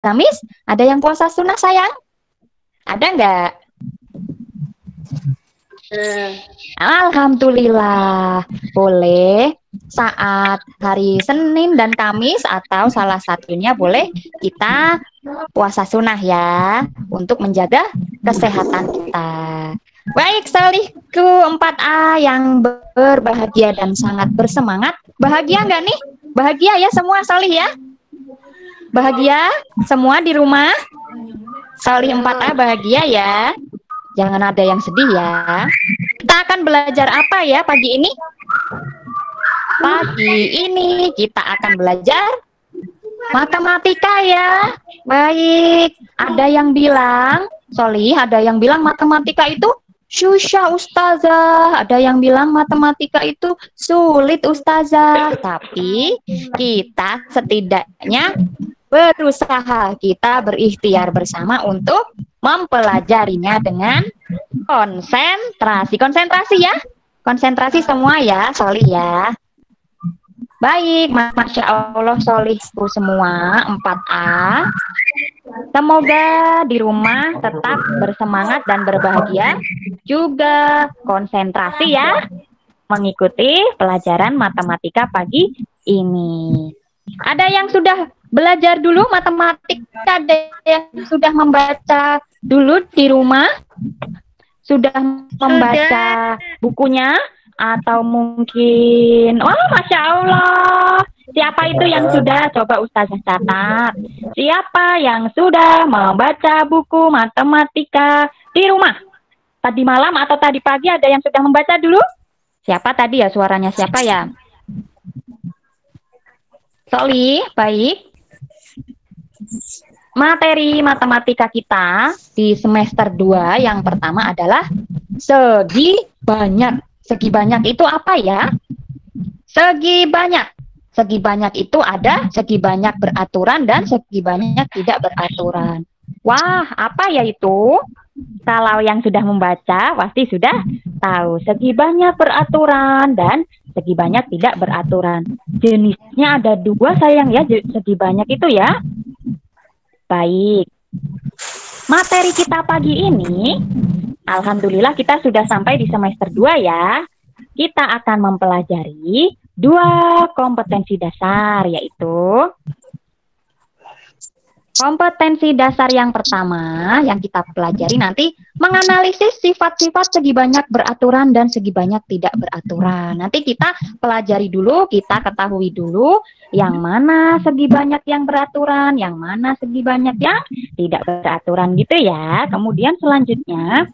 Kamis, ada yang puasa sunnah sayang? Ada nggak? Alhamdulillah, boleh saat hari Senin dan Kamis atau salah satunya boleh kita puasa sunnah ya untuk menjaga kesehatan kita. Baik, solihku 4A yang berbahagia dan sangat bersemangat. Bahagia nggak nih? Bahagia ya semua solih ya? Bahagia semua di rumah? Solih 4A bahagia ya? Jangan ada yang sedih ya. Kita akan belajar apa ya pagi ini? Pagi ini kita akan belajar matematika ya. Baik, ada yang bilang, Solih, ada yang bilang matematika itu susah Ustazah. Ada yang bilang matematika itu sulit Ustazah. Tapi kita setidaknya berusaha, kita berikhtiar bersama untuk mempelajarinya dengan konsentrasi. Konsentrasi ya. Konsentrasi semua ya, Solih ya. Baik, Masya Allah solihku semua 4A. Semoga di rumah tetap bersemangat dan berbahagia. Juga konsentrasi ya, mengikuti pelajaran matematika pagi ini. Ada yang sudah belajar dulu matematika? Ada yang sudah membaca dulu di rumah? Sudah membaca bukunya? Atau mungkin, oh Masya Allah, siapa itu yang sudah? Coba Ustazah catat. Siapa yang sudah membaca buku matematika di rumah? Tadi malam atau tadi pagi ada yang sudah membaca dulu? Siapa tadi ya suaranya? Siapa ya? Soli, baik. Materi matematika kita di semester 2 yang pertama adalah segi banyak. Segi banyak itu apa ya? Segi banyak. Segi banyak itu ada segi banyak beraturan dan segi banyak tidak beraturan. Wah, apa ya itu? Kalau yang sudah membaca pasti sudah tahu. Segi banyak beraturan dan segi banyak tidak beraturan. Jenisnya ada 2 sayang ya, segi banyak itu ya. Baik. Materi kita pagi ini, alhamdulillah kita sudah sampai di semester 2 ya. Kita akan mempelajari 2 kompetensi dasar, yaitu kompetensi dasar yang pertama yang kita pelajari nanti menganalisis sifat-sifat segi banyak beraturan dan segi banyak tidak beraturan. Nanti kita pelajari dulu, kita ketahui dulu yang mana segi banyak yang beraturan, yang mana segi banyak yang tidak beraturan gitu ya. Kemudian selanjutnya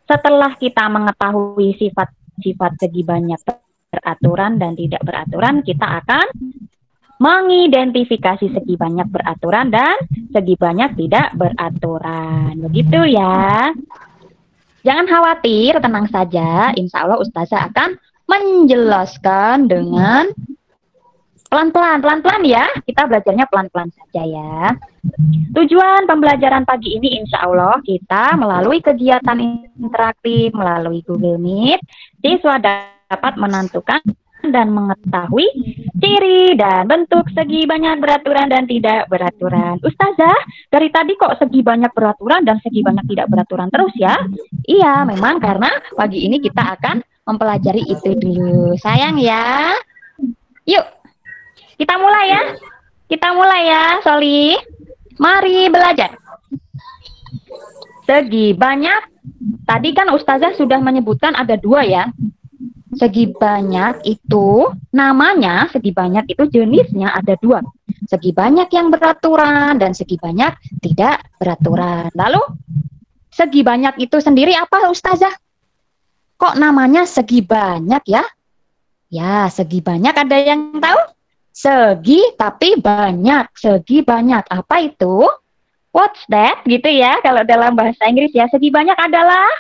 setelah kita mengetahui sifat-sifat segi banyak beraturan dan tidak beraturan, kita akan mengidentifikasi segi banyak beraturan dan segi banyak tidak beraturan. Begitu ya. Jangan khawatir, tenang saja. Insya Allah Ustazah akan menjelaskan dengan pelan-pelan. Pelan-pelan ya. Kita belajarnya pelan-pelan saja ya. Tujuan pembelajaran pagi ini insya Allah kita melalui kegiatan interaktif, melalui Google Meet, siswa dapat menentukan dan mengetahui ciri dan bentuk segi banyak beraturan dan tidak beraturan. Ustazah, dari tadi kok segi banyak beraturan dan segi banyak tidak beraturan terus ya? Iya, memang karena pagi ini kita akan mempelajari itu dulu. Sayang ya. Yuk, kita mulai ya. Kita mulai ya, Soli. Mari belajar. Segi banyak, tadi kan Ustazah sudah menyebutkan ada 2 ya. Segi banyak itu namanya, segi banyak itu jenisnya ada 2. Segi banyak yang beraturan dan segi banyak tidak beraturan. Lalu segi banyak itu sendiri apa Ustazah? Kok namanya segi banyak ya? Ya, segi banyak ada yang tahu? Segi tapi banyak, segi banyak. Apa itu? What's that? Gitu ya kalau dalam bahasa Inggris ya. Segi banyak adalah,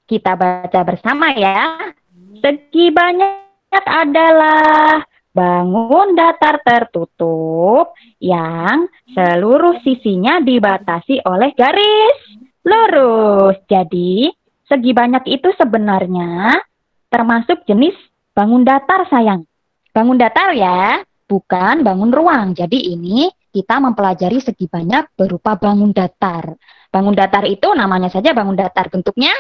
kita baca bersama ya. Segi banyak adalah bangun datar tertutup yang seluruh sisinya dibatasi oleh garis lurus. Jadi, segi banyak itu sebenarnya termasuk jenis bangun datar sayang. Bangun datar ya, bukan bangun ruang. Jadi ini kita mempelajari segi banyak berupa bangun datar. Bangun datar itu namanya saja bangun datar, bentuknya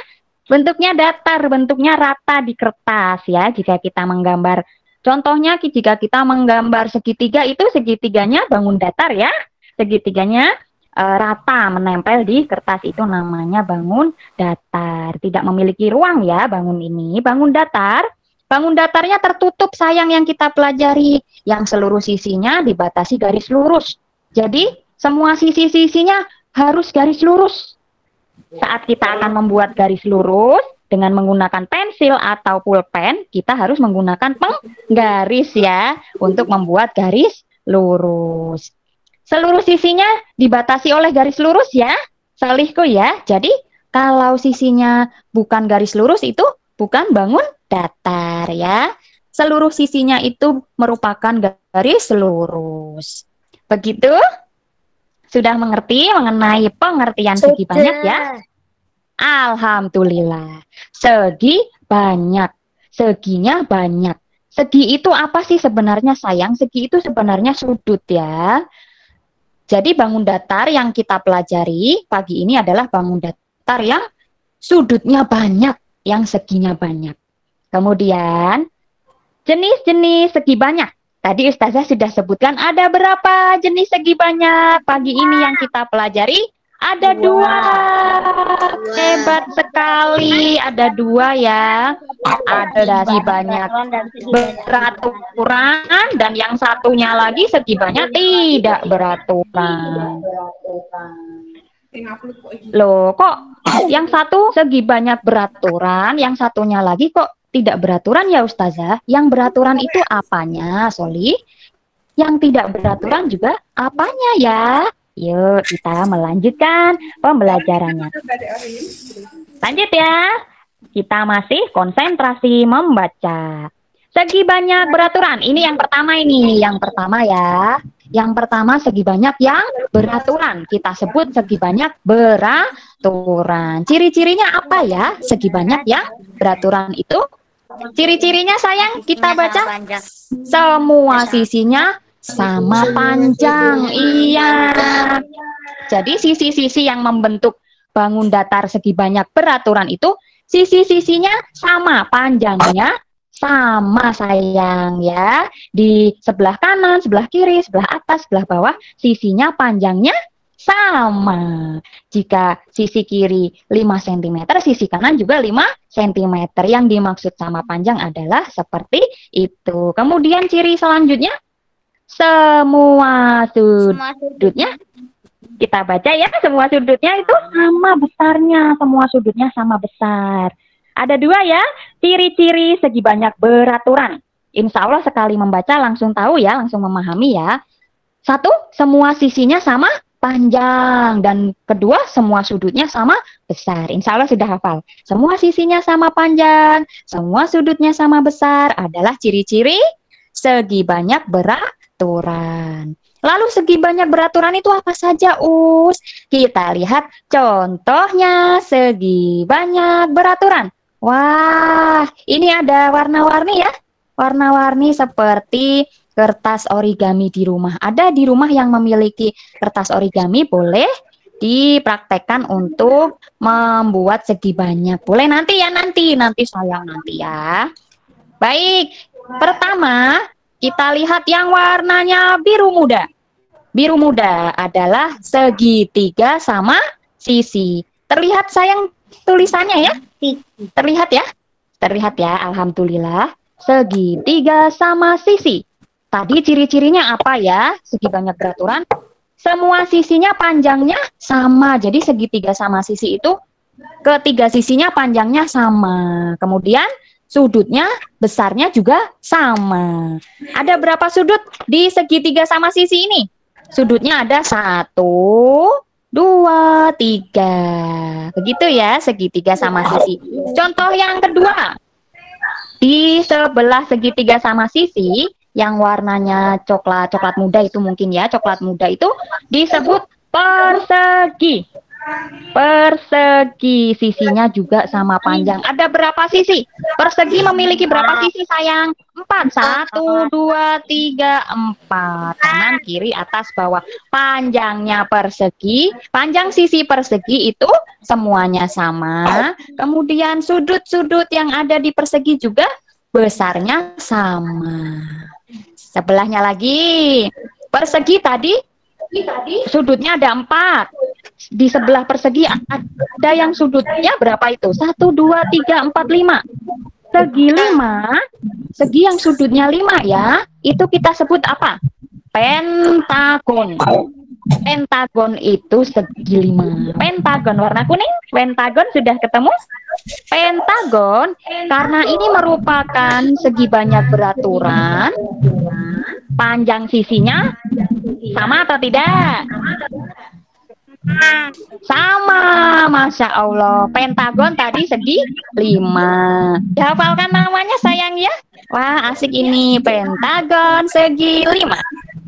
datar, bentuknya rata di kertas ya. Jika kita menggambar, contohnya jika kita menggambar segitiga itu segitiganya bangun datar ya. Segitiganya rata menempel di kertas itu namanya bangun datar. Tidak memiliki ruang ya bangun ini. Bangun datar. Bangun datarnya tertutup sayang yang kita pelajari, yang seluruh sisinya dibatasi garis lurus. Jadi semua sisi-sisinya harus garis lurus. Saat kita akan membuat garis lurus dengan menggunakan pensil atau pulpen, kita harus menggunakan penggaris ya untuk membuat garis lurus. Seluruh sisinya dibatasi oleh garis lurus ya, Salihku ya. Jadi kalau sisinya bukan garis lurus itu bukan bangun datar ya. Seluruh sisinya itu merupakan garis lurus. Begitu? Sudah mengerti mengenai pengertian segi banyak ya? Alhamdulillah. Segi banyak. Seginya banyak. Segi itu apa sih sebenarnya sayang? Segi itu sebenarnya sudut ya. Jadi bangun datar yang kita pelajari pagi ini adalah bangun datar yang sudutnya banyak, yang seginya banyak. Kemudian jenis-jenis segi banyak. Tadi Ustazah sudah sebutkan ada berapa jenis segi banyak pagi ini yang kita pelajari? Ada dua. Hebat sekali, ada dua ya. Ada segi banyak beraturan dan yang satunya lagi segi banyak tidak beraturan. Loh, kok yang satu segi banyak beraturan, yang satunya lagi kok tidak beraturan ya Ustazah? Yang beraturan itu apanya, Soli? Yang tidak beraturan juga apanya ya? Yuk kita melanjutkan pembelajarannya. Lanjut ya. Kita masih konsentrasi membaca. Segi banyak beraturan. Ini yang pertama ini. Yang pertama ya. Yang pertama segi banyak yang beraturan. Kita sebut segi banyak beraturan. Ciri-cirinya apa ya? Segi banyak yang beraturan itu. Ciri-cirinya sayang kita baca. Semua sisinya sama panjang. Iya. Jadi sisi-sisi yang membentuk bangun datar segi banyak beraturan itu sisi-sisinya sama panjangnya. Sama sayang ya. Di sebelah kanan, sebelah kiri, sebelah atas, sebelah bawah sisinya panjangnya sama. Jika sisi kiri 5 cm, sisi kanan juga 5 cm. Yang dimaksud sama panjang adalah seperti itu. Kemudian ciri selanjutnya, semua sudutnya. Kita baca ya, semua sudutnya itu sama besarnya. Semua sudutnya sama besar. Ada dua ya, ciri-ciri segi banyak beraturan. Insya Allah sekali membaca langsung tahu ya, langsung memahami ya. Satu, semua sisinya sama panjang. Dan kedua, semua sudutnya sama besar. Insya Allah sudah hafal. Semua sisinya sama panjang, semua sudutnya sama besar adalah ciri-ciri segi banyak beraturan. Lalu segi banyak beraturan itu apa saja, Us? Kita lihat contohnya segi banyak beraturan. Wah, ini ada warna-warni ya. Warna-warni seperti kertas origami di rumah. Ada di rumah yang memiliki kertas origami, boleh dipraktekkan untuk membuat segi banyak. Boleh nanti ya, nanti sayang nanti ya. Baik, pertama kita lihat yang warnanya biru muda. Biru muda adalah segitiga sama sisi. Terlihat sayang tulisannya ya? Terlihat ya? Terlihat ya, alhamdulillah. Segitiga sama sisi. Tadi ciri-cirinya apa ya? Segi banyak beraturan. Semua sisinya panjangnya sama. Jadi segitiga sama sisi itu ketiga sisinya panjangnya sama. Kemudian sudutnya besarnya juga sama. Ada berapa sudut di segitiga sama sisi ini? Sudutnya ada 1, 2, 3. Begitu ya, segitiga sama sisi. Contoh yang kedua. Di sebelah segitiga sama sisi, yang warnanya coklat muda itu mungkin ya, coklat muda itu disebut persegi. Persegi, sisinya juga sama panjang. Ada berapa sisi? Persegi memiliki berapa sisi sayang? 4. 1, 2, 3, 4. Kanan, kiri, atas, bawah. Panjangnya persegi, panjang sisi persegi itu semuanya sama. Kemudian sudut-sudut yang ada di persegi juga besarnya sama. Sebelahnya lagi. Persegi tadi sudutnya ada 4. Di sebelah persegi ada yang sudutnya berapa itu? 1, 2, 3, 4, 5. Segi 5, segi yang sudutnya 5 ya, itu kita sebut apa? Pentagon. Pentagon itu segi 5. Pentagon warna kuning, pentagon sudah ketemu? Pentagon karena ini merupakan segi banyak beraturan, panjang sisinya sama atau tidak? Sama, Masya Allah. Pentagon tadi segi 5. Dihafalkan namanya sayang ya. Wah asik ini, pentagon segi 5.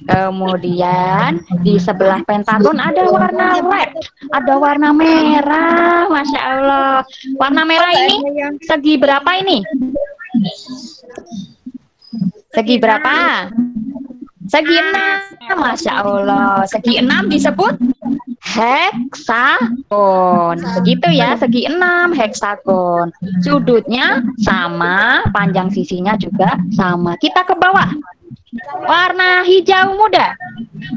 Kemudian di sebelah pentagon ada warna red, ada warna merah. Masya Allah. Warna merah ini segi berapa ini? Segi berapa? Segi 6. Masya Allah. Segi 6 disebut heksagon. Begitu ya, segi 6 heksagon. Sudutnya sama, panjang sisinya juga sama. Kita ke bawah. Warna hijau muda.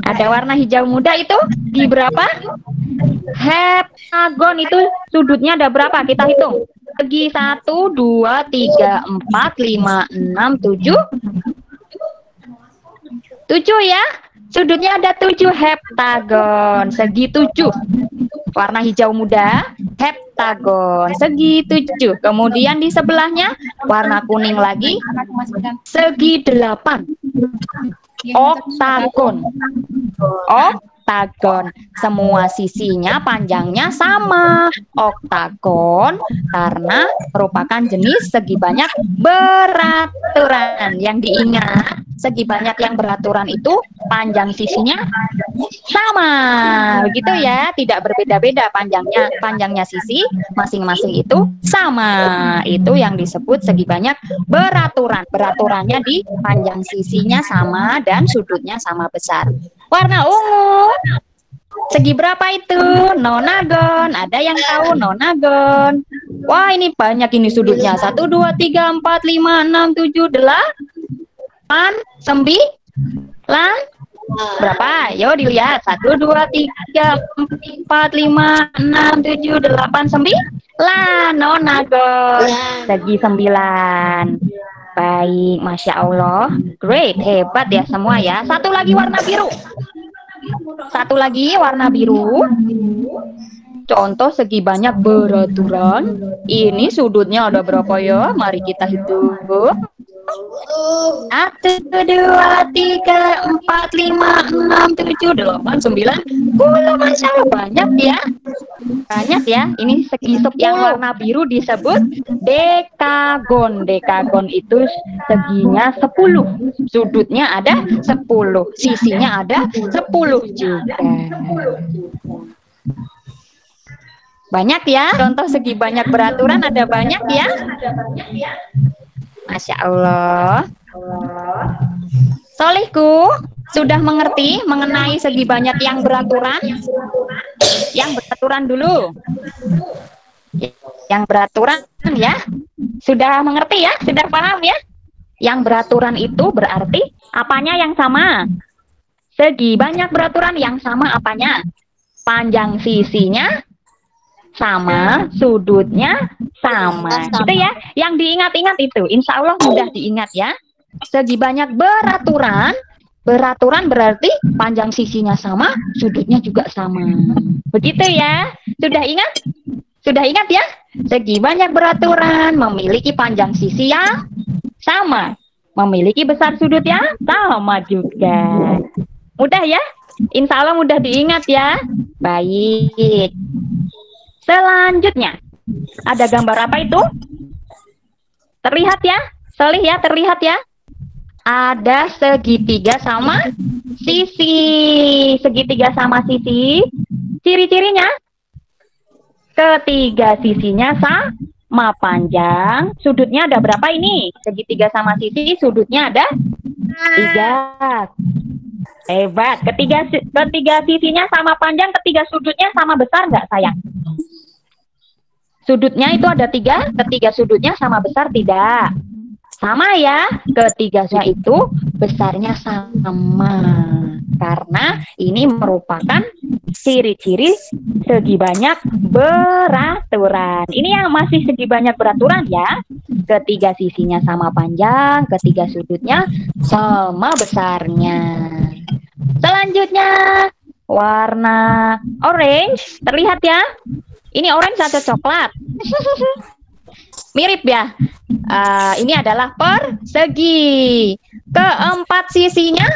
Ada warna hijau muda itu di berapa? Heptagon itu sudutnya ada berapa? Kita hitung. Segi 1, 2, 3, 4, 5, 6, 7. 7 ya. Sudutnya ada 7 heptagon, segi 7. Warna hijau muda, heptagon, segi 7. Kemudian di sebelahnya warna kuning lagi, segi 8. Oktagon. Oktagon. Semua sisinya panjangnya sama. Oktagon karena merupakan jenis segi banyak beraturan. Yang diingat, segi banyak yang beraturan itu panjang sisinya sama. Begitu ya, tidak berbeda-beda panjangnya. Panjangnya sisi masing-masing itu sama. Itu yang disebut segi banyak beraturan. Beraturannya di panjang sisinya sama dan sudutnya sama besar. Warna ungu. Segi berapa itu? Nonagon. Ada yang tahu nonagon? Wah, ini banyak ini sudutnya. 1, 2, 3, 4, 5, 6, 7, 8, 9. Berapa? Yo dilihat. 1, 2, 3, 4, 5, 6, 7, 8, 9. Nonagon. Segi 9. Baik, Masya Allah. Great, hebat ya semua ya. Satu lagi warna biru. Satu lagi warna biru. Contoh segi banyak beraturan. Ini sudutnya ada berapa ya? Mari kita hitung. 1, 2, 3, 4, 5, 6, 7, 8, 9, 10. Masya Allah, banyak ya. Banyak ya. Ini segi sub yang warna biru disebut dekagon. Dekagon itu seginya 10. Sudutnya ada 10. Sisinya ada 10 juga. Banyak ya. Contoh segi banyak beraturan ada banyak ya. Masya Allah. Solihku, sudah mengerti mengenai segi banyak yang beraturan? Yang beraturan dulu. Yang beraturan ya. Sudah mengerti ya? Sudah paham ya? Yang beraturan itu berarti apanya yang sama? Segi banyak beraturan yang sama apanya? Panjang sisinya sama, sudutnya sama. Gitu ya. Yang diingat-ingat itu, insya Allah mudah diingat ya. Segi banyak beraturan. Beraturan berarti panjang sisinya sama, sudutnya juga sama. Begitu ya. Sudah ingat? Sudah ingat ya? Segi banyak beraturan memiliki panjang sisi yang sama. Memiliki besar sudut yang sama juga. Mudah ya? Insya Allah mudah diingat ya. Baik. Selanjutnya, ada gambar apa itu? Terlihat ya? Solih ya, terlihat ya? Ada segitiga sama sisi. Segitiga sama sisi. Ciri-cirinya? Ketiga sisinya sama panjang. Sudutnya ada berapa ini? Segitiga sama sisi, sudutnya ada 3. Hebat. Ketiga sisinya sama panjang, ketiga sudutnya sama besar nggak sayang? Sudutnya itu ada 3, ketiga sudutnya sama besar tidak? Sama ya, ketiganya itu besarnya sama. Karena ini merupakan ciri-ciri segi banyak beraturan. Ini yang masih segi banyak beraturan ya. Ketiga sisinya sama panjang, ketiga sudutnya sama besarnya. Selanjutnya, warna orange. Terlihat ya? Ini orange atau coklat? Mirip ya. Ini adalah persegi. Keempat sisinya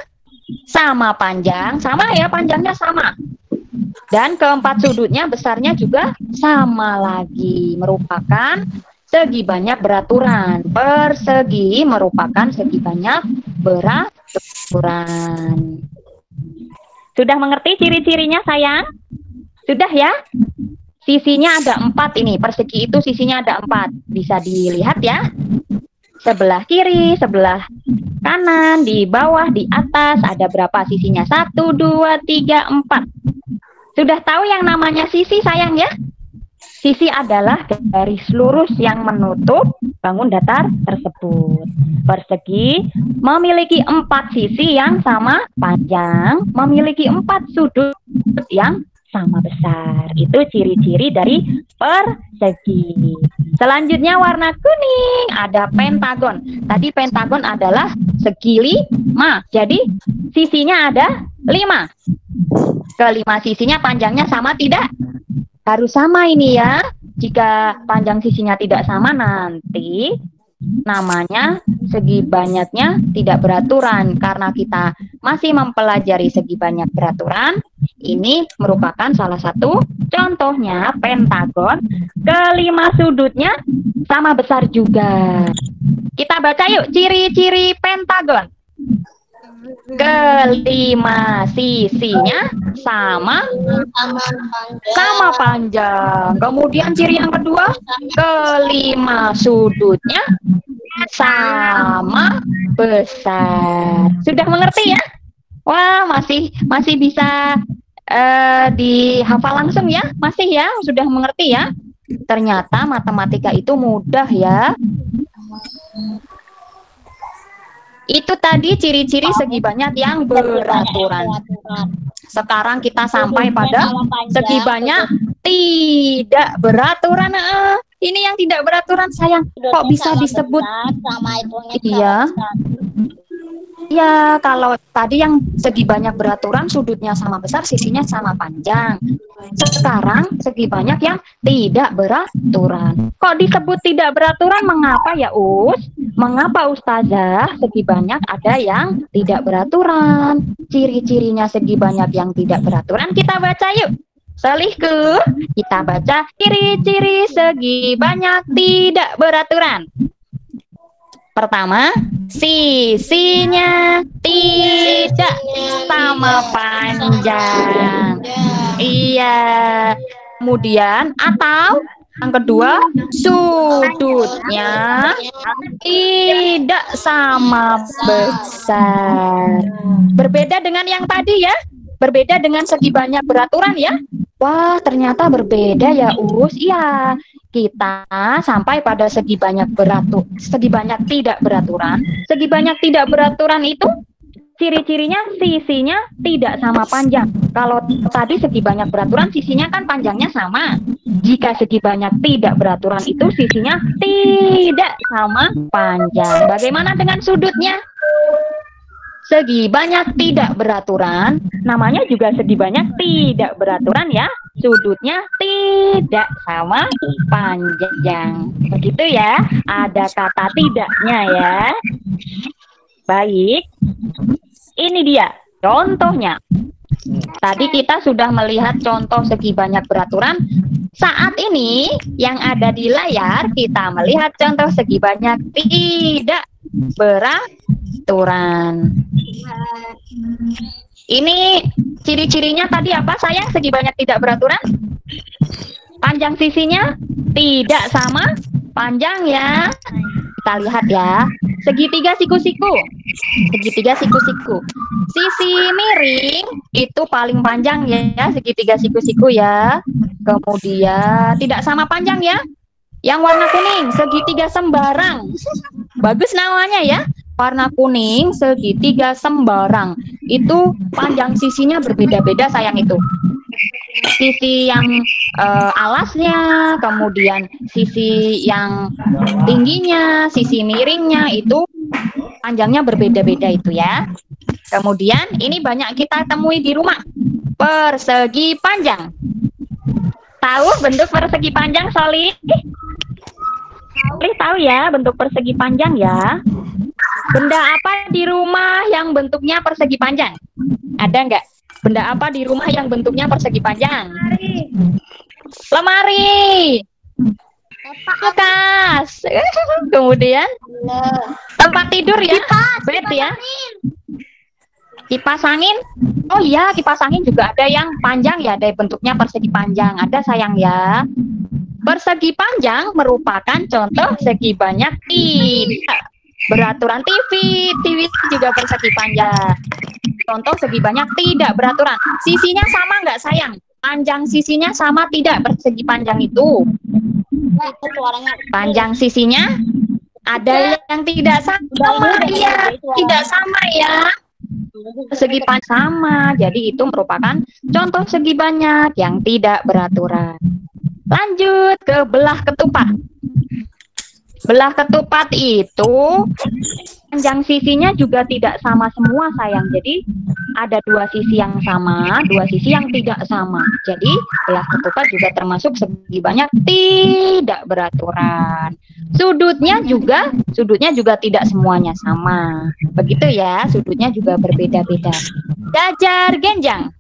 sama panjang, sama ya, panjangnya sama. Dan keempat sudutnya besarnya juga sama lagi, merupakan segi banyak beraturan. Persegi merupakan segi banyak beraturan. Sudah mengerti ciri-cirinya sayang? Sudah ya? Sisinya ada 4 ini, persegi itu sisinya ada 4. Bisa dilihat ya. Sebelah kiri, sebelah kanan, di bawah, di atas, ada berapa sisinya? 1, 2, 3, 4. Sudah tahu yang namanya sisi sayang ya? Sisi adalah garis lurus yang menutup bangun datar tersebut. Persegi memiliki 4 sisi yang sama panjang, memiliki 4 sudut yang sama besar. Itu ciri-ciri dari persegi. Selanjutnya warna kuning, ada pentagon. Tadi pentagon adalah segi 5. Jadi sisinya ada 5. Kelima sisinya panjangnya sama tidak? Harus sama ini ya. Jika panjang sisinya tidak sama nanti namanya segi banyaknya tidak beraturan. Karena kita masih mempelajari segi banyak beraturan, ini merupakan salah satu contohnya pentagon. Kelima sudutnya sama besar juga. Kita baca yuk ciri-ciri pentagon. Kelima sisinya sama panjang. Kemudian ciri yang kedua, kelima sudutnya sama besar. Sudah mengerti ya? Wah, masih bisa dihafal langsung ya? Masih ya? Sudah mengerti ya? Ternyata matematika itu mudah ya. Itu tadi ciri-ciri segi banyak yang beraturan. Sekarang kita sampai pada segi banyak tidak beraturan. Ini yang tidak beraturan sayang. Kok bisa disebut? Iya. Ya, kalau tadi yang segi banyak beraturan, sudutnya sama besar, sisinya sama panjang. Sekarang segi banyak yang tidak beraturan. Kok disebut tidak beraturan? Mengapa ya, Us? Mengapa Ustazah segi banyak ada yang tidak beraturan? Ciri-cirinya segi banyak yang tidak beraturan kita baca yuk. Salihku, kita baca ciri-ciri segi banyak tidak beraturan. Pertama, sisinya tidak sama panjang. Iya. Kemudian atau yang kedua, sudutnya tidak sama besar. Berbeda dengan yang tadi ya. Berbeda dengan segi banyak beraturan ya. Wah, ternyata berbeda ya, Us. Iya. Kita sampai pada segi banyak tidak beraturan. Segi banyak tidak beraturan itu ciri-cirinya sisinya tidak sama panjang. Kalau tadi segi banyak beraturan sisinya kan panjangnya sama. Jika segi banyak tidak beraturan itu sisinya tidak sama panjang. Bagaimana dengan sudutnya? Segi banyak tidak beraturan, namanya juga segi banyak tidak beraturan ya. Sudutnya tidak sama panjang. Begitu ya, ada kata tidaknya ya. Baik, ini dia contohnya. Tadi kita sudah melihat contoh segi banyak beraturan. Saat ini yang ada di layar kita melihat contoh segi banyak tidak beraturan. Ini ciri-cirinya tadi apa sayang segi banyak tidak beraturan? Panjang sisinya tidak sama panjang ya. Kita lihat ya. Segitiga siku-siku. Segitiga siku-siku. Sisi miring itu paling panjang ya, segitiga siku-siku ya. Kemudian tidak sama panjang ya. Yang warna kuning, segitiga sembarang. Bagus namanya ya. Warna kuning, segitiga sembarang. Itu panjang sisinya berbeda-beda sayang itu. Sisi yang alasnya, kemudian sisi yang tingginya, sisi miringnya itu panjangnya berbeda-beda itu ya. Kemudian ini banyak kita temui di rumah. Persegi panjang. Tahu bentuk persegi panjang, Solih? Solih tahu ya bentuk persegi panjang ya? Benda apa di rumah yang bentuknya persegi panjang? Ada nggak? Benda apa di rumah yang bentuknya persegi panjang? Lemari. Kulkas. Kemudian tempat tidur ya, bed ya. Kipas angin. Oh iya, kipas angin juga ada yang panjang ya, ada bentuknya persegi panjang. Ada sayang ya. Persegi panjang merupakan contoh segi banyak tidak beraturan. TV juga persegi panjang. Contoh segi banyak tidak beraturan. Sisinya sama nggak sayang? Panjang sisinya sama tidak persegi panjang itu? Panjang sisinya ada yang tidak sama, iya, tidak sama ya. Segi panjang sama, jadi itu merupakan contoh segi banyak yang tidak beraturan. Lanjut ke belah ketupat. Belah ketupat itu panjang sisinya juga tidak sama semua sayang. Jadi ada dua sisi yang sama, dua sisi yang tidak sama. Jadi belah ketupat juga termasuk segi banyak tidak beraturan. Sudutnya juga tidak semuanya sama. Begitu ya, sudutnya juga berbeda-beda. Jajar genjang.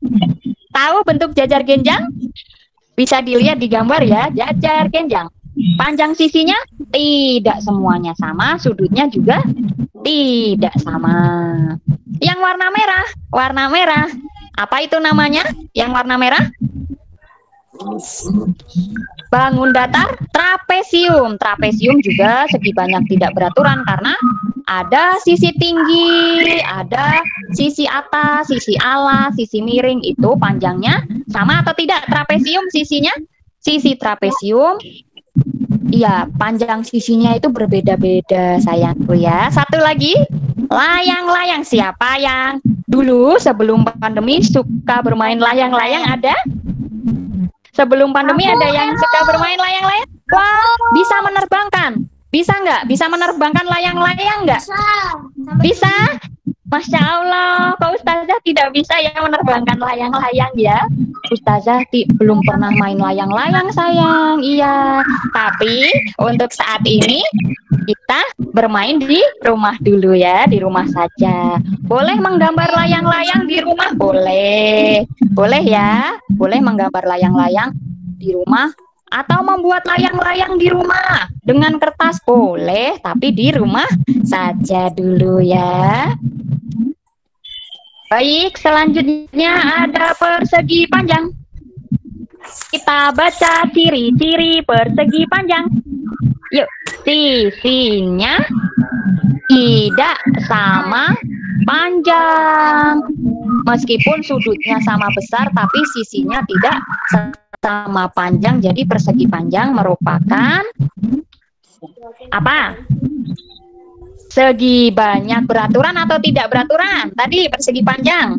Tahu bentuk jajar genjang? Bisa dilihat di gambar ya, jajar genjang. Panjang sisinya tidak semuanya sama, sudutnya juga tidak sama. Yang warna merah, apa itu namanya? Yang warna merah? Bangun datar, trapesium. Trapesium juga segi banyak tidak beraturan karena ada sisi tinggi, ada sisi atas, sisi alas, sisi miring. Itu panjangnya sama atau tidak trapesium sisinya? Sisi trapesium, iya, panjang sisinya itu berbeda-beda sayangku ya. Satu lagi, layang-layang. Siapa yang dulu sebelum pandemi suka bermain layang-layang? Ada? Sebelum pandemi ada yang suka bermain layang-layang? Wah, bisa menerbangkan. Bisa nggak? Bisa menerbangkan layang-layang nggak? Bisa? Masya Allah, kok Ustazah tidak bisa ya menerbangkan layang-layang ya? Ustazah belum pernah main layang-layang sayang, iya. Tapi untuk saat ini kita bermain di rumah dulu ya, di rumah saja. Boleh menggambar layang-layang di rumah? Boleh. Boleh ya, boleh menggambar layang-layang di rumah. Atau membuat layang-layang di rumah dengan kertas boleh, tapi di rumah saja dulu ya. Baik, selanjutnya ada persegi panjang. Kita baca ciri-ciri persegi panjang. Yuk, sisinya tidak sama panjang. Meskipun sudutnya sama besar, tapi sisinya tidak sama panjang. Jadi persegi panjang merupakan apa? Segi banyak beraturan atau tidak beraturan? Tadi persegi panjang.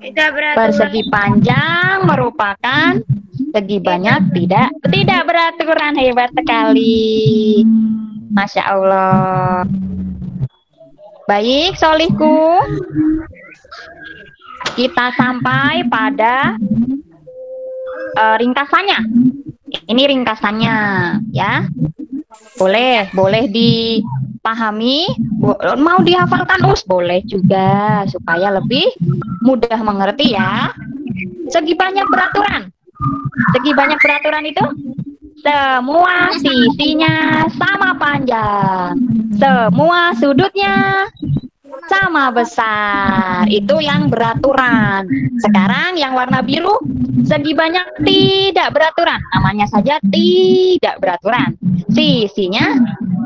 Tidak beraturan. Persegi panjang merupakan segi banyak tidak beraturan. Hebat sekali. Masya Allah. Baik, Solihku. Kita sampai pada ringkasannya. Ini ringkasannya ya. Boleh dipahami, mau dihafalkan boleh juga supaya lebih mudah mengerti ya. Segi banyak beraturan. Segi banyak beraturan itu semua sisinya sama panjang. Semua sudutnya sama besar. Itu yang beraturan. Sekarang yang warna biru, segi banyak tidak beraturan. Namanya saja tidak beraturan. Sisinya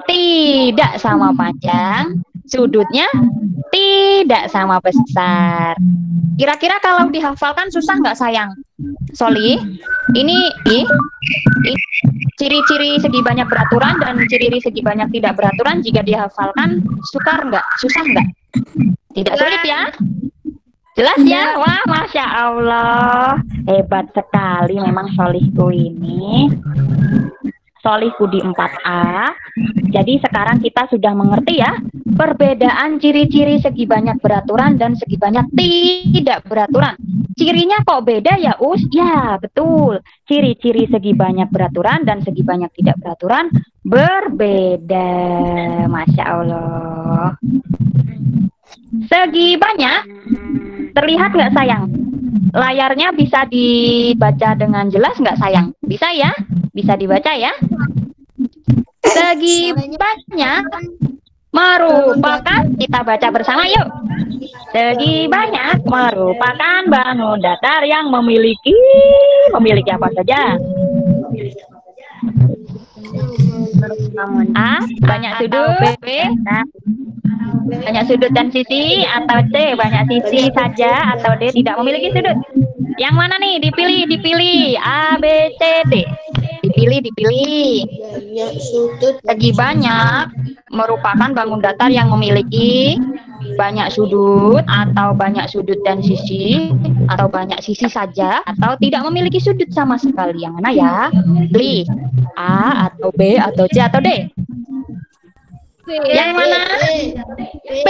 tidak sama panjang, sudutnya tidak sama besar. Kira-kira kalau dihafalkan susah nggak sayang? Soli, ini ciri-ciri segi banyak beraturan dan ciri-ciri segi banyak tidak beraturan jika dihafalkan sukar nggak? Susah nggak? Tidak sulit ya? Jelas ya? Wah, Masya Allah. Hebat sekali memang Solihku ini. Solihku di 4A. Jadi sekarang kita sudah mengerti ya perbedaan ciri-ciri segi banyak beraturan dan segi banyak tidak beraturan. Cirinya kok beda ya Us? Ya betul. Ciri-ciri segi banyak beraturan dan segi banyak tidak beraturan berbeda. Masya Allah. Segi banyak terlihat nggak sayang? Layarnya bisa dibaca dengan jelas nggak sayang? Bisa ya? Bisa dibaca ya? Segi banyak merupakan, kita baca bersama yuk. Segi banyak merupakan bangun datar yang memiliki apa saja? A. Banyak sudut. B. Banyak sudut dan sisi. Atau C. Banyak sisi saja. Atau D. Tidak memiliki sudut. Yang mana nih? Dipilih. A, B, C, D. Dipilih. Segi banyak merupakan bangun datar yang memiliki banyak sudut, atau banyak sudut dan sisi, atau banyak sisi saja, atau tidak memiliki sudut sama sekali. Yang mana ya? Pilih A atau B atau C atau D. Yang mana? B.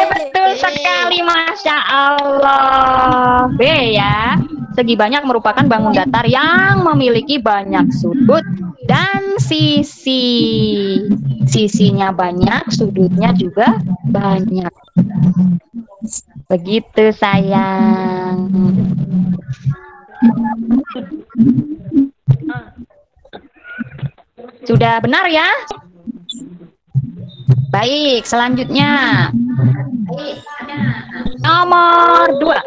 Betul sekali, Masya Allah. B ya. Segi banyak merupakan bangun datar yang memiliki banyak sudut dan sisi. Sisinya banyak, sudutnya juga banyak. Begitu sayang. Sudah benar ya? Baik, selanjutnya. Nomor 2.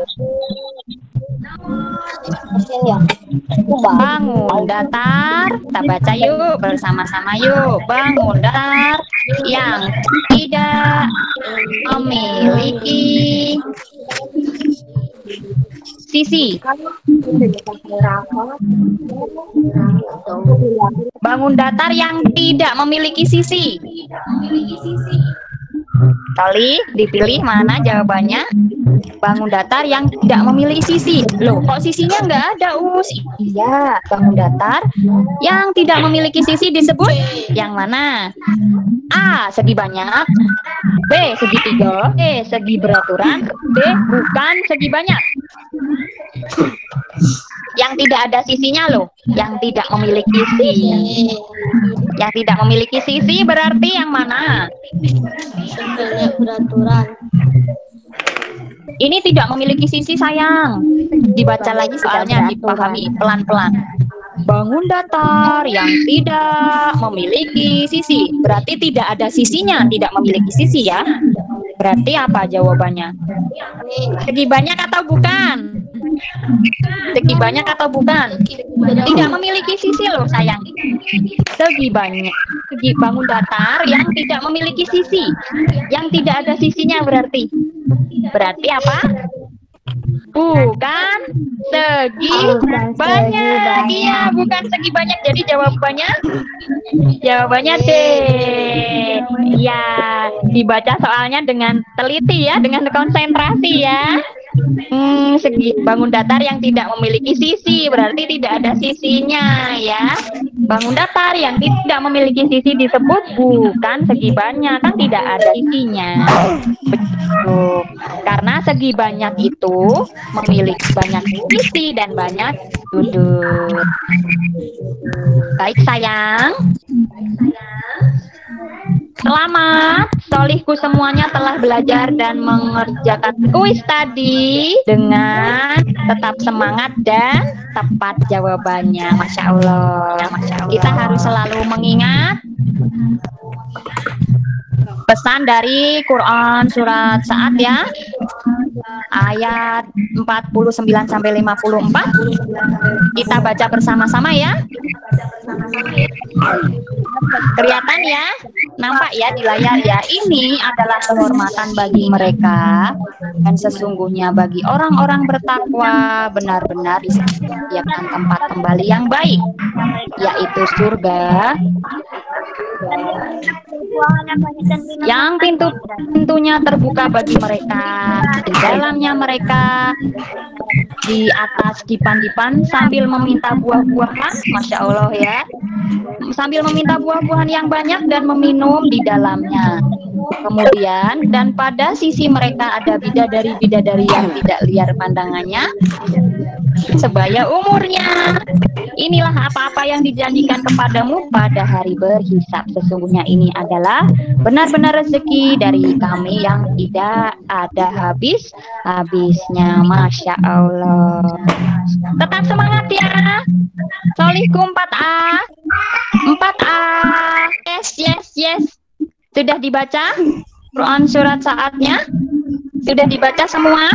Bangun datar, kita baca yuk bersama-sama yuk. Bangun datar yang tidak memiliki sisi. Bangun datar yang tidak memiliki sisi. Tali, dipilih mana jawabannya? Bangun datar yang tidak memiliki sisi. Loh, kok sisinya nggak ada, Us? Iya, bangun datar yang tidak memiliki sisi disebut yang mana? A. Segi banyak. B. Segi tiga. C. Segi beraturan. D. Bukan segi banyak. Yang tidak ada sisinya loh. Yang tidak memiliki sisi. Yang tidak memiliki sisi berarti yang mana? Banyak beraturan. Ini tidak memiliki sisi sayang. Dibaca lagi soalnya, dipahami pelan-pelan. Bangun datar yang tidak memiliki sisi. Berarti tidak ada sisinya, tidak memiliki sisi ya. Berarti apa jawabannya? Segi banyak atau bukan? Segi banyak atau bukan? Tidak memiliki sisi loh sayang. Segi banyak. Segi bangun datar yang tidak memiliki sisi. Yang tidak ada sisinya berarti. Berarti apa? Bukan segi banyak. Iya, bukan segi banyak. Jadi jawabannya D. Ya, dibaca soalnya dengan teliti ya, dengan konsentrasi ya. Segi bangun datar yang tidak memiliki sisi berarti tidak ada sisinya ya. Bangun datar yang tidak memiliki sisi disebut bukan segi banyak, kan tidak ada sisinya. Betul. Karena segi banyak itu memiliki banyak sisi dan banyak sudut. Baik sayang. Selamat, solihku semuanya telah belajar dan mengerjakan kuis tadi dengan tetap semangat dan tepat jawabannya. Masya Allah. Kita harus selalu mengingat Pesan dari Quran surat Sa'ad ya. Ayat 49 sampai 54. Kita baca bersama-sama ya. Kelihatan ya? Nampak ya di layar ya. Ini adalah kehormatan bagi mereka dan sesungguhnya bagi orang-orang bertakwa benar-benar disediakan tempat kembali yang baik, yaitu surga yang pintu-pintunya terbuka bagi mereka. Di dalamnya mereka di atas dipan-dipan sambil meminta buah-buahan, Masya Allah ya, sambil meminta buah-buahan yang banyak dan meminum di dalamnya. Kemudian dan pada sisi mereka ada bidadari-bidadari yang tidak liar pandangannya sebaya umurnya. Inilah apa-apa yang dijanjikan kepadamu pada hari berhisab. Sesungguhnya ini adalah benar-benar rezeki dari kami yang tidak ada habis-habisnya. Masya Allah. Tetap semangat ya. Solihku 4A. 4A. Yes. Sudah dibaca Quran surat Sa'adnya? Sudah dibaca semua?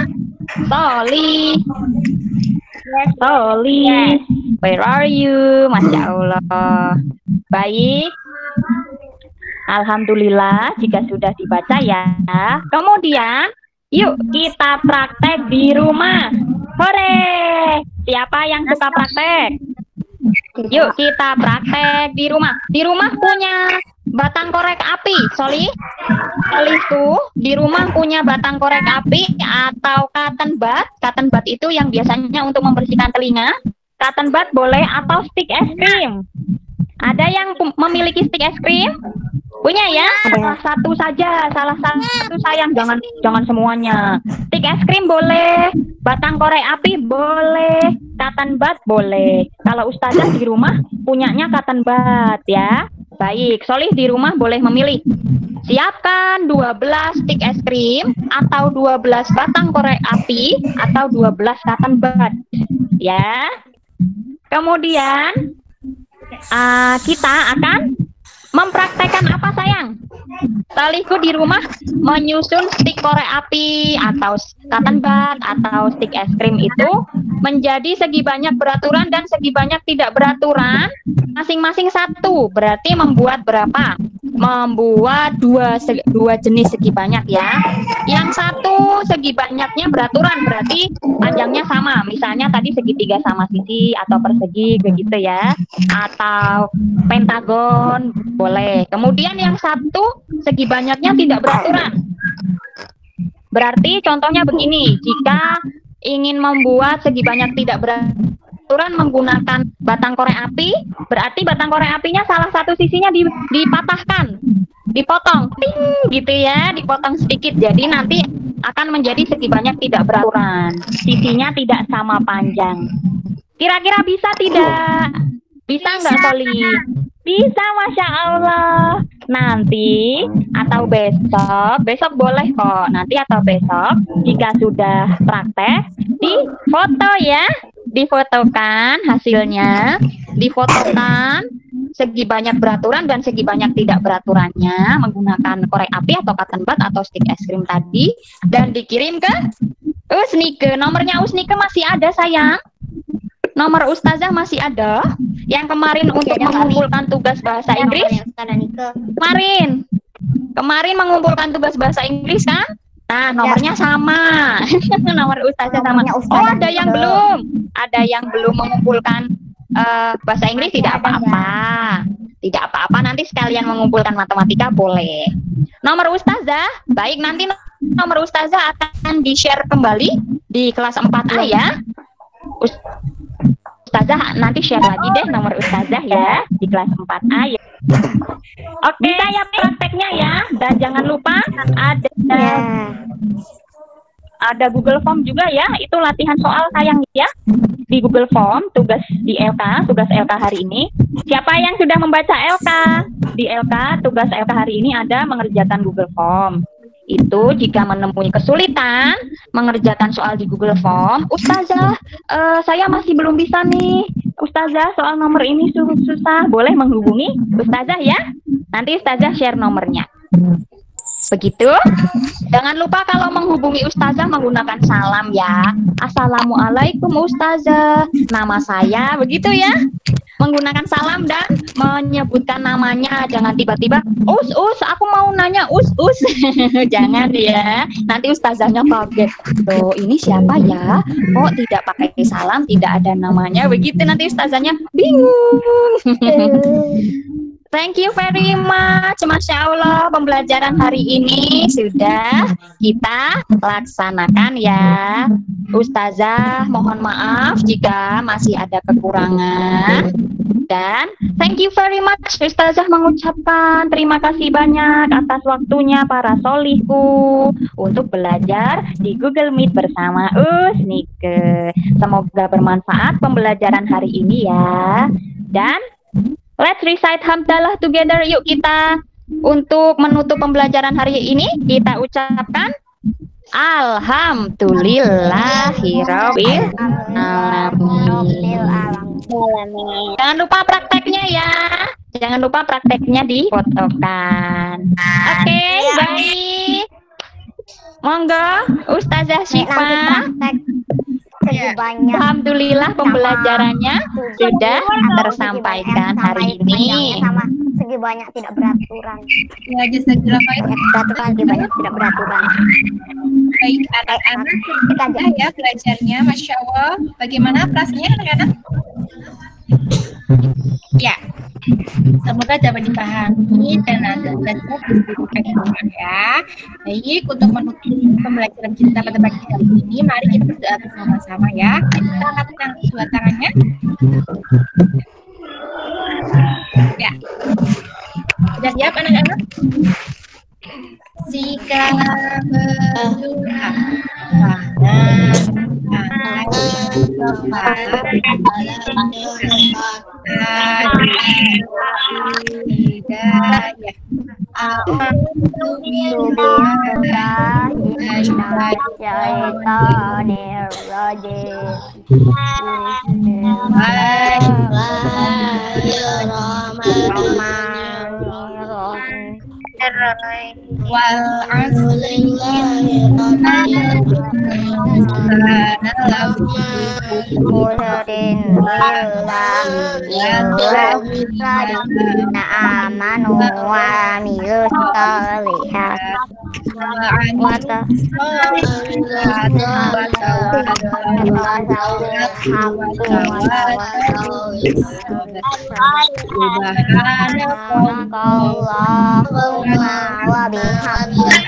Solih. Solih. Where are you? Masya Allah. Baik. Alhamdulillah jika sudah dibaca ya. Kemudian yuk kita praktek di rumah. Hore. Siapa yang suka praktek? Yuk kita praktek di rumah. Di rumah punya batang korek api, Solih tuh di rumah punya batang korek api atau cotton bud. Cotton bud itu yang biasanya untuk membersihkan telinga. Cotton bud boleh atau stick es krim. Ada yang memiliki stick es krim? Punya ya? Salah satu saja, salah satu sayang, jangan semuanya. Stick es krim boleh, batang korek api boleh, cotton bud boleh. Kalau ustazah di rumah punyanya cotton bud ya. Baik, Solih di rumah boleh memilih. Siapkan 12 stick es krim atau 12 batang korek api atau 12 cotton bud. Ya. Kemudian kita akan mempraktekkan apa sayang? Solihku di rumah menyusun stick korek api atau cotton bud atau stick es krim itu menjadi segi banyak beraturan dan segi banyak tidak beraturan masing-masing satu. Berarti membuat berapa? Membuat dua jenis segi banyak ya. Yang satu segi banyaknya beraturan, berarti panjangnya sama. Misalnya tadi segitiga sama sisi atau persegi begitu ya. Atau pentagon boleh. Kemudian yang satu segi banyaknya tidak beraturan. Berarti contohnya begini, jika ingin membuat segi banyak tidak beraturan menggunakan batang korek api, berarti batang korek apinya salah satu sisinya dipatahkan, dipotong, ting, gitu ya, dipotong sedikit. Jadi nanti akan menjadi segi banyak tidak beraturan, sisinya tidak sama panjang. Kira-kira bisa tidak? Bisa nggak, Soli? Bisa, Masya Allah. Nanti atau besok boleh kok. Nanti atau besok jika sudah praktek, difoto ya. Difotokan hasilnya, difotokan segi banyak beraturan dan segi banyak tidak beraturannya menggunakan korek api atau cotton bud atau stick es krim tadi dan dikirim ke Usnike. Nomornya Usnike masih ada sayang. Nomor ustazah masih ada yang kemarin untuk mengumpulkan tugas bahasa Inggris. Kemarin mengumpulkan tugas bahasa Inggris kan? Nah, nomornya sama. Nomor ustazah sama. Oh, ada yang belum. Ada yang belum mengumpulkan bahasa Inggris, tidak apa-apa. Tidak apa-apa, nanti sekalian mengumpulkan matematika boleh. Nomor ustazah, baik, nanti nomor ustazah akan di-share kembali di kelas 4A ya. Ustazah nanti share lagi deh nomor ustazah ya di kelas 4A ya. Oke, bisa ya prakteknya ya. Dan jangan lupa ada Google Form juga ya. Itu latihan soal sayang ya. Di Google Form tugas di LK, tugas LK hari ini. Siapa yang sudah membaca LK? Di LK tugas LK hari ini ada mengerjakan Google Form. Itu jika menemui kesulitan mengerjakan soal di Google Form, Ustazah, saya masih belum bisa nih. Ustazah, soal nomor ini susah. Boleh menghubungi Ustazah ya. Nanti Ustazah share nomornya. Begitu. Jangan lupa kalau menghubungi Ustazah menggunakan salam ya. Assalamualaikum Ustazah, nama saya, begitu ya. Menggunakan salam dan menyebutkan namanya. Jangan tiba-tiba, aku mau nanya us. Jangan ya. Nanti Ustazahnya kaget. Tuh, ini siapa ya? Oh, tidak pakai salam, tidak ada namanya. Begitu nanti Ustazahnya bingung. Thank you very much. Masya Allah, pembelajaran hari ini sudah kita laksanakan ya. Ustazah, mohon maaf jika masih ada kekurangan. Dan thank you very much. Ustazah mengucapkan terima kasih banyak atas waktunya para solihku untuk belajar di Google Meet bersama Usnike. Semoga bermanfaat pembelajaran hari ini ya. Dan let's recite hamdalah together. Yuk kita untuk menutup pembelajaran hari ini kita ucapkan Alhamdulillahirabbil alamin. Jangan lupa prakteknya ya. Jangan lupa prakteknya difotokan. Oke, baik. Monggo Ustazah Syifa. Alhamdulillah pembelajarannya sudah tersampaikan hari ini. Sama segi banyak tidak beraturan. Ya, jazakallah khair. Beraturan segi banyak tidak beraturan. Baik, anak-anak sudah ya belajarnya, Masya Allah. Bagaimana kelasnya anak-anak? Ya, semoga dapat dipahami dan Anda belajar dengan ya. Baik, untuk menutup pembelajaran kita pada pagi hari ini, mari kita berdoa bersama-sama ya. Kita angkat kedua tangannya. Ya, sudah siap anak-anak? Jika berdoa, wal asri amanu wa amilus sholihat wa bihamdika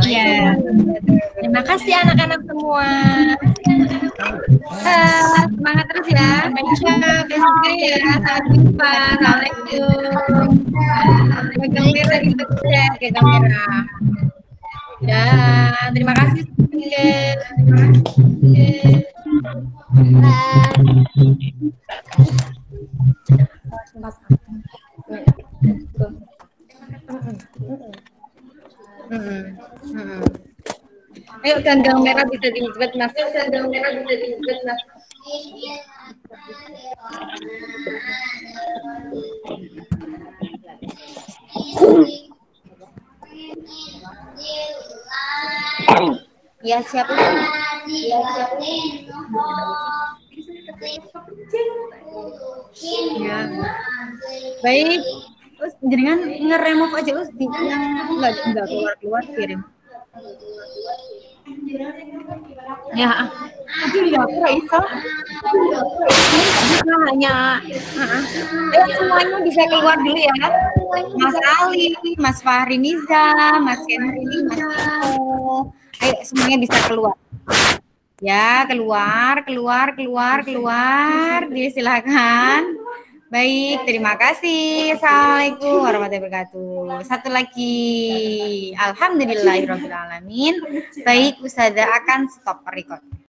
ya. Terima kasih anak-anak semua. Semangat terus ya. Baiknya besok ya. Sampai jumpa. Assalamualaikum. Pegang merah gitu ya, pegang merah. Dan terima kasih. Ayo ganggang merah bisa dibuat mas. Ya siapa? Ya. Baik. Terus jenengan nge-remove aja us yang enggak keluar kirim. Ya. Tapi tidak bisa. Bisa hanya semuanya bisa keluar dulu ya. Mas Ali, Mas Fahri Niza, Mas Henry, Mas Iko. Ayo semuanya bisa keluar. Ya, keluar. Silakan. Baik, terima kasih. Assalamualaikum warahmatullahi wabarakatuh. Satu lagi. Alhamdulillahirabbil alamin. Baik, Ustazah akan stop record.